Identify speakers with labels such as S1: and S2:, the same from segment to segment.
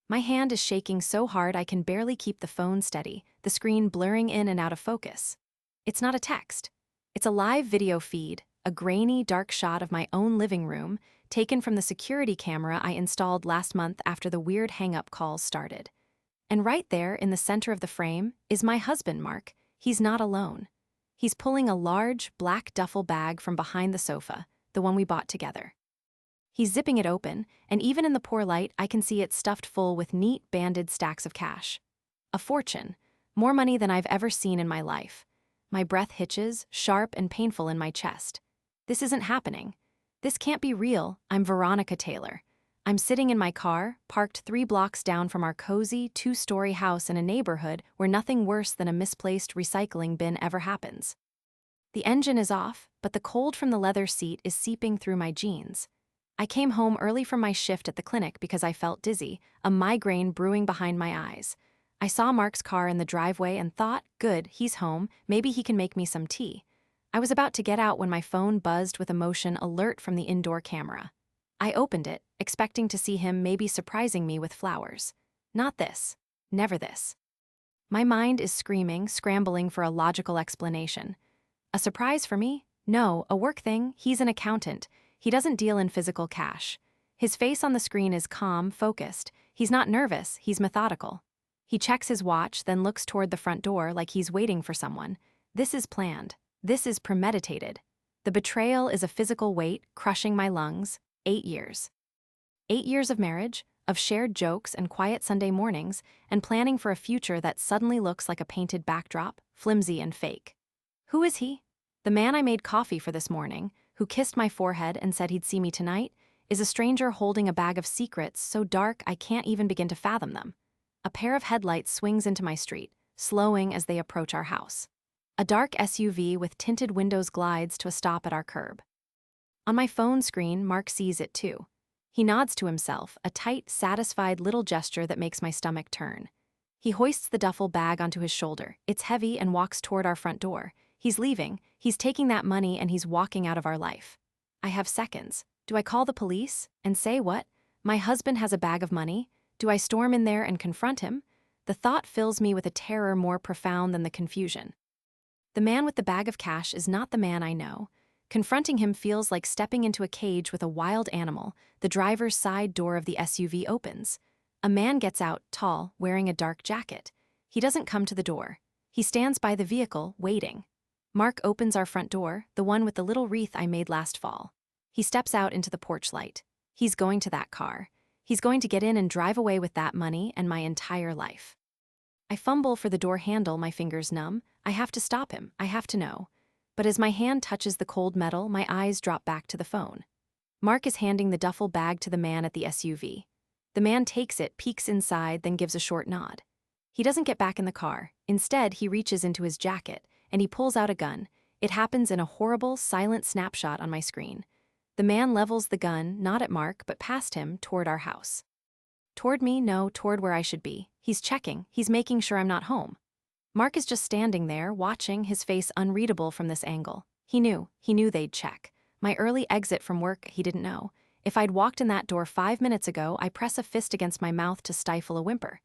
S1: My hand is shaking so hard I can barely keep the phone steady, the screen blurring in and out of focus. It's not a text. It's a live video feed, a grainy, dark shot of my own living room, taken from the security camera I installed last month after the weird hang-up calls started. And right there, in the center of the frame, is my husband, Mark. He's not alone. He's pulling a large, black duffel bag from behind the sofa, the one we bought together. He's zipping it open, and even in the poor light, I can see it stuffed full with neat, banded stacks of cash. A fortune. More money than I've ever seen in my life. My breath hitches, sharp and painful in my chest. This isn't happening. This can't be real. I'm Veronica Taylor. I'm sitting in my car, parked 3 blocks down from our cozy, 2-story house in a neighborhood where nothing worse than a misplaced recycling bin ever happens. The engine is off, but the cold from the leather seat is seeping through my jeans. I came home early from my shift at the clinic because I felt dizzy, a migraine brewing behind my eyes. I saw Mark's car in the driveway and thought, good, he's home, maybe he can make me some tea. I was about to get out when my phone buzzed with a motion alert from the indoor camera. I opened it, expecting to see him maybe surprising me with flowers. Not this. Never this. My mind is screaming, scrambling for a logical explanation. A surprise for me? No, a work thing. He's an accountant. He doesn't deal in physical cash. His face on the screen is calm, focused. He's not nervous, he's methodical. He checks his watch, then looks toward the front door like he's waiting for someone. This is planned. This is premeditated. The betrayal is a physical weight, crushing my lungs. 8 years. 8 years of marriage, of shared jokes and quiet Sunday mornings, and planning for a future that suddenly looks like a painted backdrop, flimsy and fake. Who is he? The man I made coffee for this morning, who kissed my forehead and said he'd see me tonight, is a stranger holding a bag of secrets so dark I can't even begin to fathom them. A pair of headlights swings into my street, slowing as they approach our house. A dark SUV with tinted windows glides to a stop at our curb. On my phone screen, Mark sees it too. He nods to himself, a tight, satisfied little gesture that makes my stomach turn. He hoists the duffel bag onto his shoulder. It's heavy and walks toward our front door. He's leaving, he's taking that money and he's walking out of our life. I have seconds. Do I call the police? And say what? My husband has a bag of money? Do I storm in there and confront him? The thought fills me with a terror more profound than the confusion. The man with the bag of cash is not the man I know. Confronting him feels like stepping into a cage with a wild animal. The driver's side door of the SUV opens. A man gets out, tall, wearing a dark jacket. He doesn't come to the door. He stands by the vehicle, waiting. Mark opens our front door, the one with the little wreath I made last fall. He steps out into the porch light. He's going to that car. He's going to get in and drive away with that money and my entire life. I fumble for the door handle, my fingers numb. I have to stop him. I have to know. But as my hand touches the cold metal, my eyes drop back to the phone. Mark is handing the duffel bag to the man at the SUV. The man takes it, peeks inside, then gives a short nod. He doesn't get back in the car. Instead, he reaches into his jacket, and he pulls out a gun. It happens in a horrible, silent snapshot on my screen. The man levels the gun, not at Mark, but past him, toward our house. Toward me, no, toward where I should be. He's checking. He's making sure I'm not home. Mark is just standing there, watching, his face unreadable from this angle. He knew they'd check. My early exit from work, he didn't know. If I'd walked in that door 5 minutes ago, I press a fist against my mouth to stifle a whimper.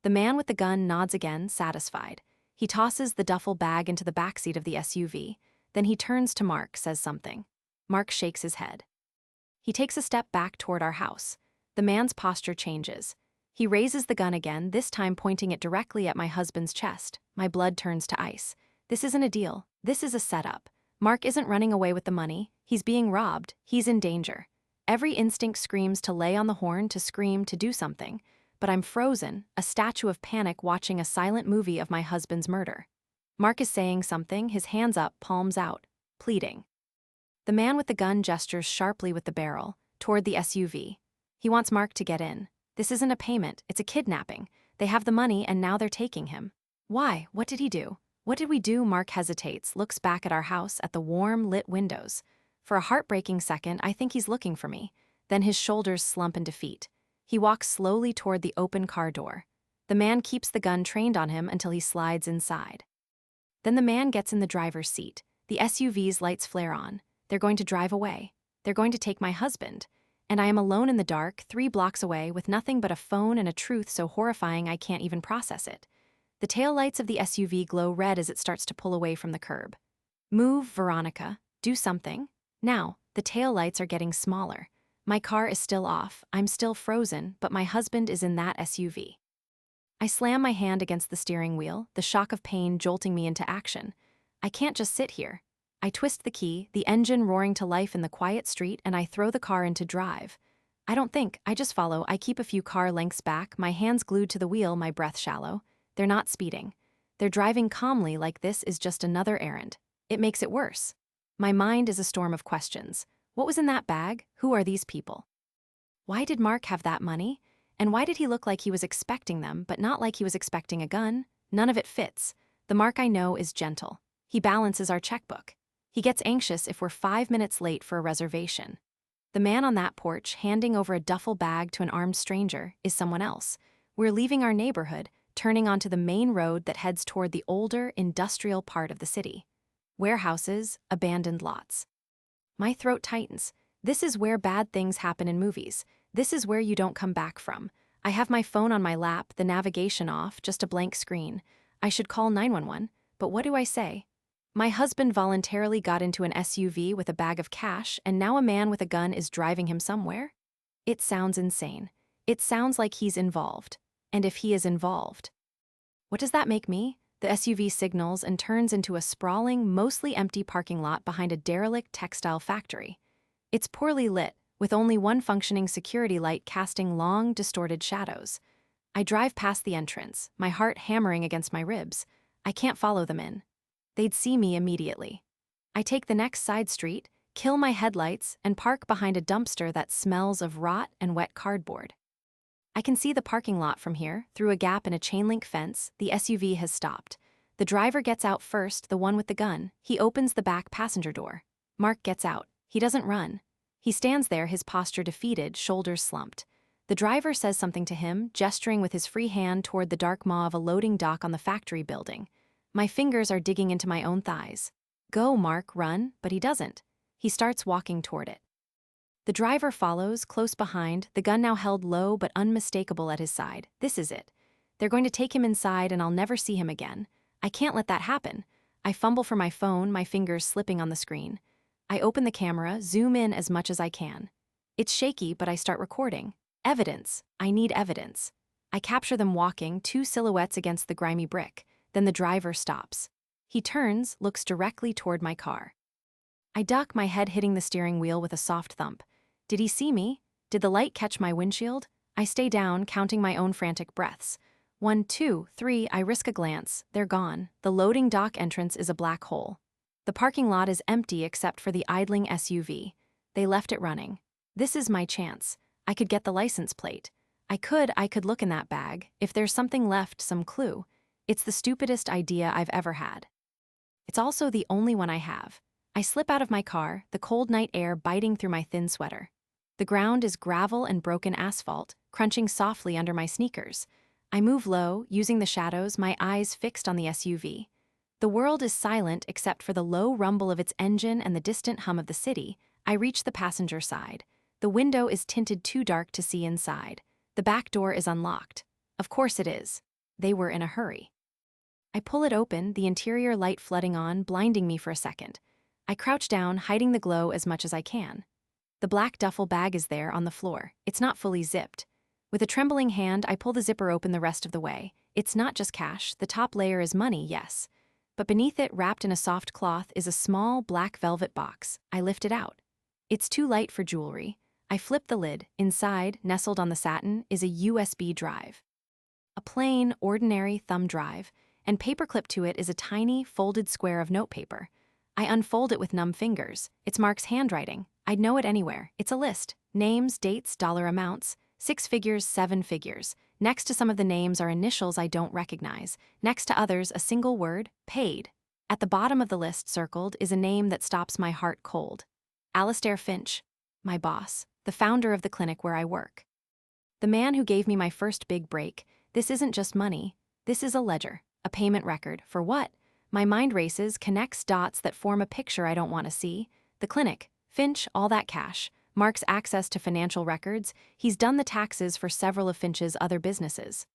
S1: The man with the gun nods again, satisfied. He tosses the duffel bag into the backseat of the SUV. Then he turns to Mark, says something. Mark shakes his head. He takes a step back toward our house. The man's posture changes. He raises the gun again, this time pointing it directly at my husband's chest. My blood turns to ice. This isn't a deal. This is a setup. Mark isn't running away with the money. He's being robbed. He's in danger. Every instinct screams to lay on the horn, to scream, to do something. But I'm frozen, a statue of panic watching a silent movie of my husband's murder. Mark is saying something, his hands up, palms out, pleading. The man with the gun gestures sharply with the barrel, toward the SUV. He wants Mark to get in. This isn't a payment, it's a kidnapping. They have the money and now they're taking him. Why? What did he do? What did we do? Mark hesitates, looks back at our house, at the warm, lit windows. For a heartbreaking second, I think he's looking for me. Then his shoulders slump in defeat. He walks slowly toward the open car door. The man keeps the gun trained on him until he slides inside. Then the man gets in the driver's seat. The SUV's lights flare on. They're going to drive away. They're going to take my husband. And I am alone in the dark, 3 blocks away, with nothing but a phone and a truth so horrifying I can't even process it. The taillights of the SUV glow red as it starts to pull away from the curb. Move, Veronica. Do something. Now, the taillights are getting smaller. My car is still off, I'm still frozen, but my husband is in that SUV. I slam my hand against the steering wheel, the shock of pain jolting me into action. I can't just sit here. I twist the key, the engine roaring to life in the quiet street, and I throw the car into drive. I don't think, I just follow. I keep a few car lengths back, my hands glued to the wheel, my breath shallow. They're not speeding. They're driving calmly like this is just another errand. It makes it worse. My mind is a storm of questions. What was in that bag? Who are these people? Why did Mark have that money? And why did he look like he was expecting them, but not like he was expecting a gun? None of it fits. The Mark I know is gentle. He balances our checkbook. He gets anxious if we're 5 minutes late for a reservation. The man on that porch, handing over a duffel bag to an armed stranger, is someone else. We're leaving our neighborhood, turning onto the main road that heads toward the older, industrial part of the city. Warehouses, abandoned lots. My throat tightens. This is where bad things happen in movies. This is where you don't come back from. I have my phone on my lap, the navigation off, just a blank screen. I should call 911, but what do I say? My husband voluntarily got into an SUV with a bag of cash, and now a man with a gun is driving him somewhere? It sounds insane. It sounds like he's involved. And if he is involved, what does that make me? The SUV signals and turns into a sprawling, mostly empty parking lot behind a derelict textile factory. It's poorly lit, with only one functioning security light casting long, distorted shadows. I drive past the entrance, my heart hammering against my ribs. I can't follow them in. They'd see me immediately. I take the next side street, kill my headlights, and park behind a dumpster that smells of rot and wet cardboard. I can see the parking lot from here. Through a gap in a chain-link fence, the SUV has stopped. The driver gets out first, the one with the gun. He opens the back passenger door. Mark gets out. He doesn't run. He stands there, his posture defeated, shoulders slumped. The driver says something to him, gesturing with his free hand toward the dark maw of a loading dock on the factory building. My fingers are digging into my own thighs. Go, Mark, run, but he doesn't. He starts walking toward it. The driver follows, close behind, the gun now held low but unmistakable at his side. This is it. They're going to take him inside and I'll never see him again. I can't let that happen. I fumble for my phone, my fingers slipping on the screen. I open the camera, zoom in as much as I can. It's shaky, but I start recording. Evidence. I need evidence. I capture them walking, 2 silhouettes against the grimy brick. Then the driver stops. He turns, looks directly toward my car. I duck, my head hitting the steering wheel with a soft thump. Did he see me? Did the light catch my windshield? I stay down, counting my own frantic breaths. 1, 2, 3, I risk a glance. They're gone. The loading dock entrance is a black hole. The parking lot is empty except for the idling SUV. They left it running. This is my chance. I could get the license plate. I could look in that bag. If there's something left, some clue. It's the stupidest idea I've ever had. It's also the only one I have. I slip out of my car, the cold night air biting through my thin sweater. The ground is gravel and broken asphalt, crunching softly under my sneakers. I move low, using the shadows, my eyes fixed on the SUV. The world is silent except for the low rumble of its engine and the distant hum of the city. I reach the passenger side. The window is tinted too dark to see inside. The back door is unlocked. Of course it is. They were in a hurry. I pull it open, the interior light flooding on, blinding me for a second. I crouch down, hiding the glow as much as I can. The black duffel bag is there on the floor. It's not fully zipped. With a trembling hand, I pull the zipper open the rest of the way. It's not just cash. The top layer is money, yes. But beneath it, wrapped in a soft cloth, is a small black velvet box. I lift it out. It's too light for jewelry. I flip the lid. Inside, nestled on the satin, is a USB drive. A plain, ordinary thumb drive, and paperclipped to it is a tiny, folded square of notepaper. I unfold it with numb fingers. It's Mark's handwriting. I'd know it anywhere. It's a list. Names, dates, dollar amounts. 6 figures, 7 figures. Next to some of the names are initials I don't recognize. Next to others, a single word, paid. At the bottom of the list circled is a name that stops my heart cold. Alistair Finch, my boss, the founder of the clinic where I work. The man who gave me my first big break. This isn't just money. This is a ledger, a payment record. For what? My mind races, connects dots that form a picture I don't want to see. The clinic, Finch, all that cash. Mark's access to financial records, he's done the taxes for several of Finch's other businesses.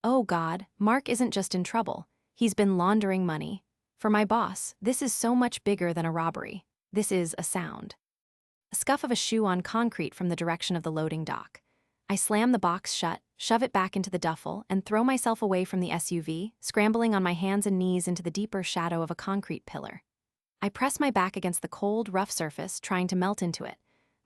S1: Oh God, Mark isn't just in trouble. He's been laundering money. For my boss, this is so much bigger than a robbery. This is a sound. A scuff of a shoe on concrete from the direction of the loading dock. I slam the box shut, shove it back into the duffel, and throw myself away from the SUV, scrambling on my hands and knees into the deeper shadow of a concrete pillar. I press my back against the cold, rough surface, trying to melt into it.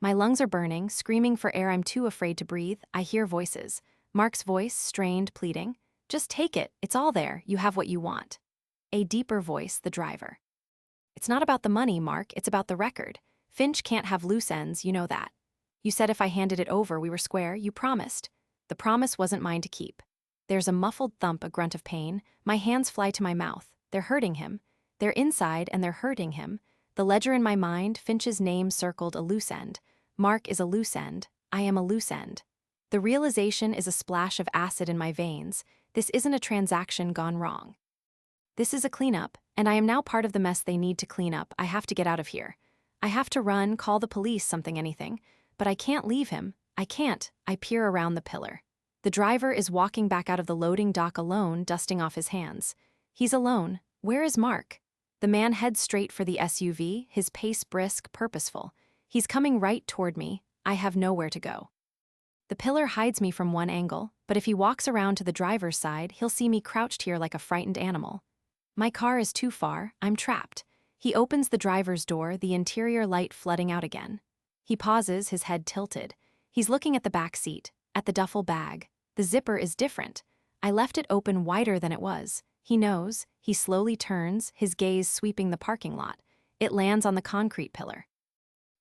S1: My lungs are burning, screaming for air I'm too afraid to breathe. I hear voices. Mark's voice, strained, pleading. Just take it, it's all there, you have what you want. A deeper voice, the driver. It's not about the money, Mark, it's about the record. Finch can't have loose ends, you know that. You said if I handed it over we were square, you promised. The promise wasn't mine to keep. There's a muffled thump, a grunt of pain. My hands fly to my mouth. They're hurting him. They're inside and they're hurting him. The ledger in my mind, Finch's name circled a loose end. Mark is a loose end. I am a loose end. The realization is a splash of acid in my veins. This isn't a transaction gone wrong. This is a cleanup, and I am now part of the mess they need to clean up. I have to get out of here. I have to run, call the police, something, anything. But I can't leave him. I can't. I peer around the pillar. The driver is walking back out of the loading dock alone, dusting off his hands. He's alone. Where is Mark? The man heads straight for the SUV, his pace brisk, purposeful. He's coming right toward me. I have nowhere to go. The pillar hides me from one angle, but if he walks around to the driver's side, he'll see me crouched here like a frightened animal. My car is too far. I'm trapped. He opens the driver's door, the interior light flooding out again. He pauses, his head tilted. He's looking at the back seat, at the duffel bag. The zipper is different. I left it open wider than it was. He knows. He slowly turns, his gaze sweeping the parking lot. It lands on the concrete pillar.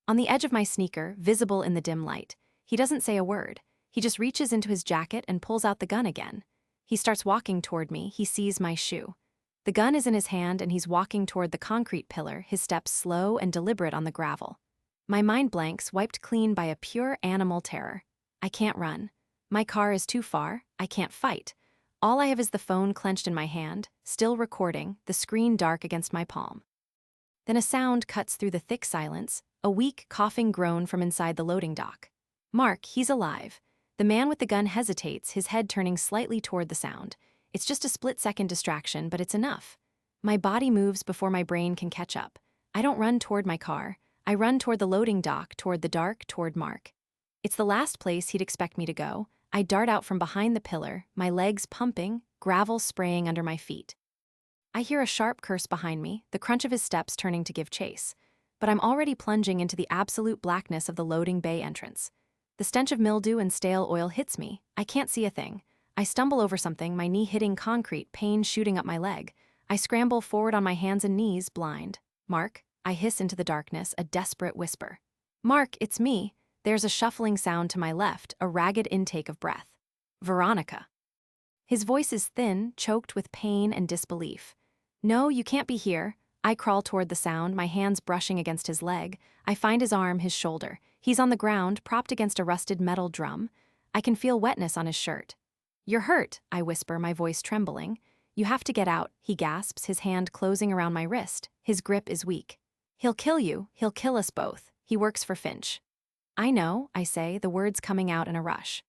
S1: On the edge of my sneaker, visible in the dim light. He doesn't say a word. He just reaches into his jacket and pulls out the gun again. He starts walking toward me. He sees my shoe. The gun is in his hand and he's walking toward the concrete pillar, his steps slow and deliberate on the gravel. My mind blanks, wiped clean by a pure animal terror. I can't run. My car is too far. I can't fight. All I have is the phone clenched in my hand, still recording, the screen dark against my palm. Then a sound cuts through the thick silence, a weak, coughing groan from inside the loading dock. Mark, he's alive. The man with the gun hesitates, his head turning slightly toward the sound. It's just a split-second distraction, but it's enough. My body moves before my brain can catch up. I don't run toward my car. I run toward the loading dock, toward the dark, toward Mark. It's the last place he'd expect me to go. I dart out from behind the pillar, my legs pumping, gravel spraying under my feet. I hear a sharp curse behind me, the crunch of his steps turning to give chase. But I'm already plunging into the absolute blackness of the loading bay entrance. The stench of mildew and stale oil hits me. I can't see a thing. I stumble over something, my knee hitting concrete, pain shooting up my leg. I scramble forward on my hands and knees, blind. Mark, I hiss into the darkness, a desperate whisper. Mark, it's me. There's a shuffling sound to my left, a ragged intake of breath. Veronica. His voice is thin, choked with pain and disbelief. No, you can't be here. I crawl toward the sound, my hands brushing against his leg. I find his arm, his shoulder. He's on the ground, propped against a rusted metal drum. I can feel wetness on his shirt. You're hurt, I whisper, my voice trembling. You have to get out, he gasps, his hand closing around my wrist. His grip is weak. He'll kill you, he'll kill us both. He works for Finch. I know, I say, the words coming out in a rush.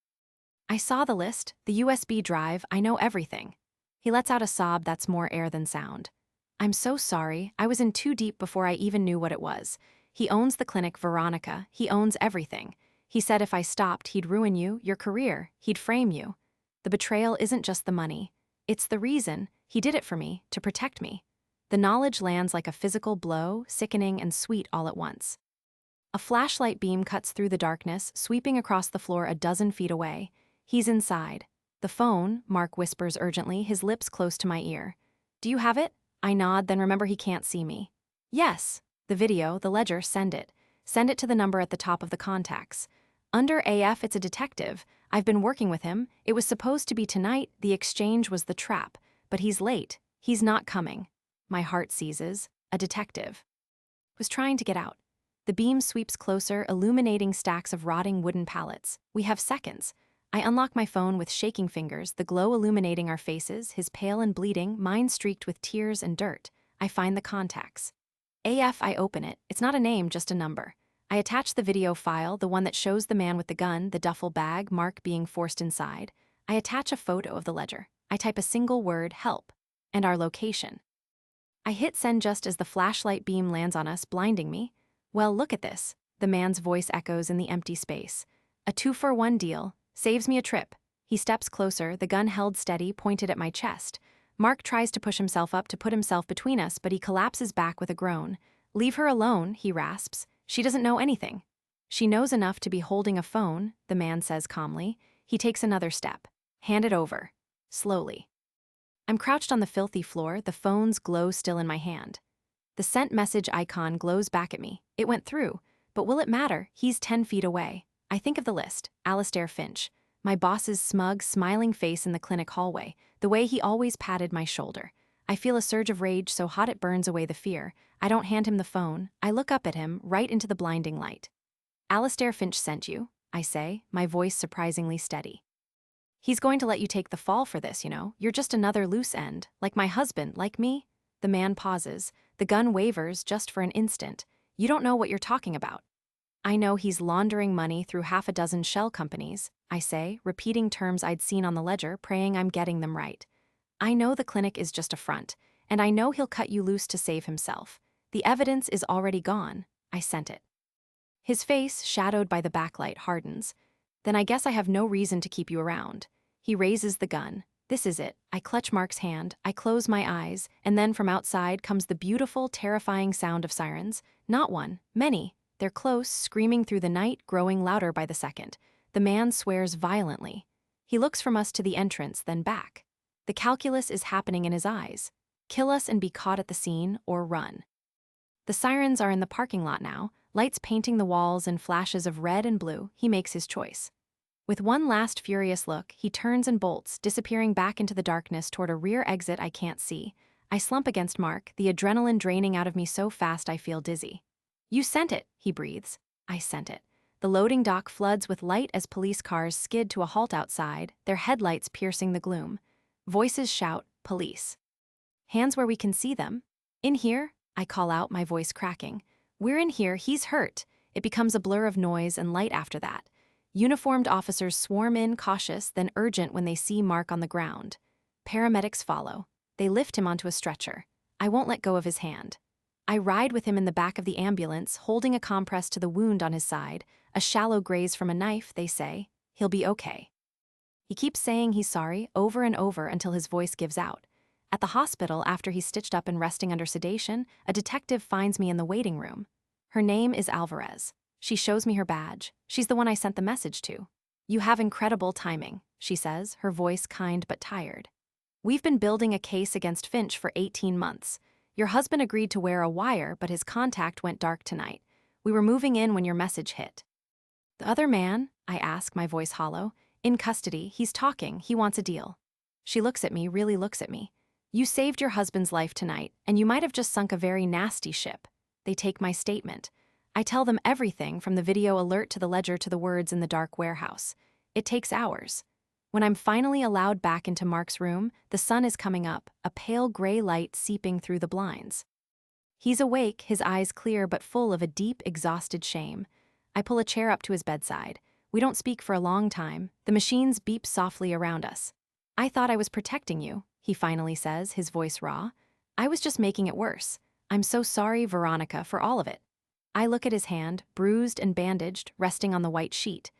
S1: I saw the list, the USB drive, I know everything. He lets out a sob that's more air than sound. I'm so sorry, I was in too deep before I even knew what it was. He owns the clinic, Veronica, he owns everything. He said if I stopped, he'd ruin you, your career, he'd frame you. The betrayal isn't just the money. It's the reason. He did it for me, to protect me. The knowledge lands like a physical blow, sickening and sweet all at once. A flashlight beam cuts through the darkness, sweeping across the floor a dozen feet away. He's inside. The phone, Mark whispers urgently, his lips close to my ear. Do you have it? I nod, then remember he can't see me. Yes. The video, the ledger, send it. Send it to the number at the top of the contacts. Under AF, it's a detective. I've been working with him. It was supposed to be tonight. The exchange was the trap. But he's late. He's not coming. My heart seizes. A detective. Was trying to get out. The beam sweeps closer, illuminating stacks of rotting wooden pallets. We have seconds. I unlock my phone with shaking fingers, the glow illuminating our faces, his pale and bleeding, mine streaked with tears and dirt. I find the contacts. AF, I open it. It's not a name, just a number. I attach the video file, the one that shows the man with the gun, the duffel bag, Mark being forced inside. I attach a photo of the ledger. I type a single word, help, and our location. I hit send just as the flashlight beam lands on us, blinding me. Well, look at this. The man's voice echoes in the empty space. A 2-for-1 deal. Saves me a trip. He steps closer, the gun held steady, pointed at my chest. Mark tries to push himself up to put himself between us, but he collapses back with a groan. Leave her alone, he rasps. She doesn't know anything. She knows enough to be holding a phone, the man says calmly. He takes another step. Hand it over. Slowly. I'm crouched on the filthy floor, the phone's glow still in my hand. The sent message icon glows back at me. It went through. But will it matter? He's 10 feet away. I think of the list. Alistair Finch. My boss's smug, smiling face in the clinic hallway. The way he always patted my shoulder. I feel a surge of rage so hot it burns away the fear. I don't hand him the phone. I look up at him, right into the blinding light. Alistair Finch sent you, I say, my voice surprisingly steady. He's going to let you take the fall for this, you know. You're just another loose end. Like my husband, like me. The man pauses. The gun wavers just for an instant. You don't know what you're talking about. I know he's laundering money through half a dozen shell companies, I say, repeating terms I'd seen on the ledger, praying I'm getting them right. I know the clinic is just a front, and I know he'll cut you loose to save himself. The evidence is already gone. I sent it. His face, shadowed by the backlight, hardens. Then I guess I have no reason to keep you around. He raises the gun. This is it. I clutch Mark's hand, I close my eyes, and then from outside comes the beautiful, terrifying sound of sirens. Not one, many. They're close, screaming through the night, growing louder by the second. The man swears violently. He looks from us to the entrance, then back. The calculus is happening in his eyes. Kill us and be caught at the scene, or run. The sirens are in the parking lot now, lights painting the walls in flashes of red and blue. He makes his choice. With one last furious look, he turns and bolts, disappearing back into the darkness toward a rear exit I can't see. I slump against Mark, the adrenaline draining out of me so fast I feel dizzy. You sent it, he breathes. I sent it. The loading dock floods with light as police cars skid to a halt outside, their headlights piercing the gloom. Voices shout, police. Hands where we can see them. In here, I call out, my voice cracking. We're in here, he's hurt. It becomes a blur of noise and light after that. Uniformed officers swarm in, cautious, then urgent when they see Mark on the ground. Paramedics follow. They lift him onto a stretcher. I won't let go of his hand. I ride with him in the back of the ambulance, holding a compress to the wound on his side, a shallow graze from a knife, they say. He'll be okay. He keeps saying he's sorry over and over until his voice gives out. At the hospital, after he's stitched up and resting under sedation, a detective finds me in the waiting room. Her name is Alvarez. She shows me her badge. She's the one I sent the message to. You have incredible timing, she says, her voice kind but tired. We've been building a case against Finch for 18 months. Your husband agreed to wear a wire, but his contact went dark tonight. We were moving in when your message hit. The other man, I ask, my voice hollow, in custody, he's talking, he wants a deal. She looks at me, really looks at me. You saved your husband's life tonight, and you might have just sunk a very nasty ship. They take my statement. I tell them everything from the video alert to the ledger to the words in the dark warehouse. It takes hours. When I'm finally allowed back into Mark's room, the sun is coming up, a pale gray light seeping through the blinds. He's awake, his eyes clear but full of a deep, exhausted shame. I pull a chair up to his bedside. We don't speak for a long time. The machines beep softly around us. I thought I was protecting you, he finally says, his voice raw. I was just making it worse. I'm so sorry, Veronica, for all of it. I look at his hand, bruised and bandaged, resting on the white sheet.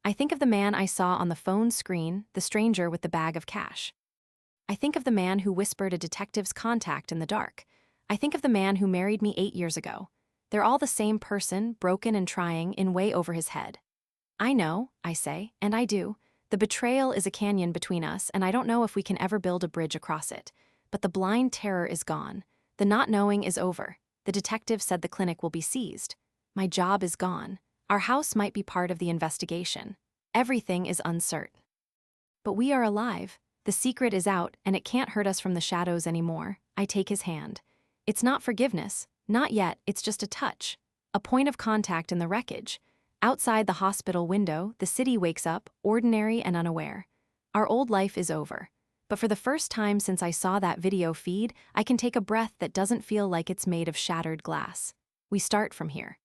S1: I think of the man I saw on the phone screen, the stranger with the bag of cash. I think of the man who whispered a detective's contact in the dark. I think of the man who married me 8 years ago. They're all the same person, broken and trying, in way over his head. I know, I say, and I do. The betrayal is a canyon between us, and I don't know if we can ever build a bridge across it. But the blind terror is gone. The not knowing is over. The detective said the clinic will be seized. My job is gone. Our house might be part of the investigation. Everything is uncertain. But we are alive. The secret is out, and it can't hurt us from the shadows anymore. I take his hand. It's not forgiveness. Not yet, it's just a touch. A point of contact in the wreckage. Outside the hospital window, the city wakes up, ordinary and unaware. Our old life is over. But for the first time since I saw that video feed, I can take a breath that doesn't feel like it's made of shattered glass. We start from here.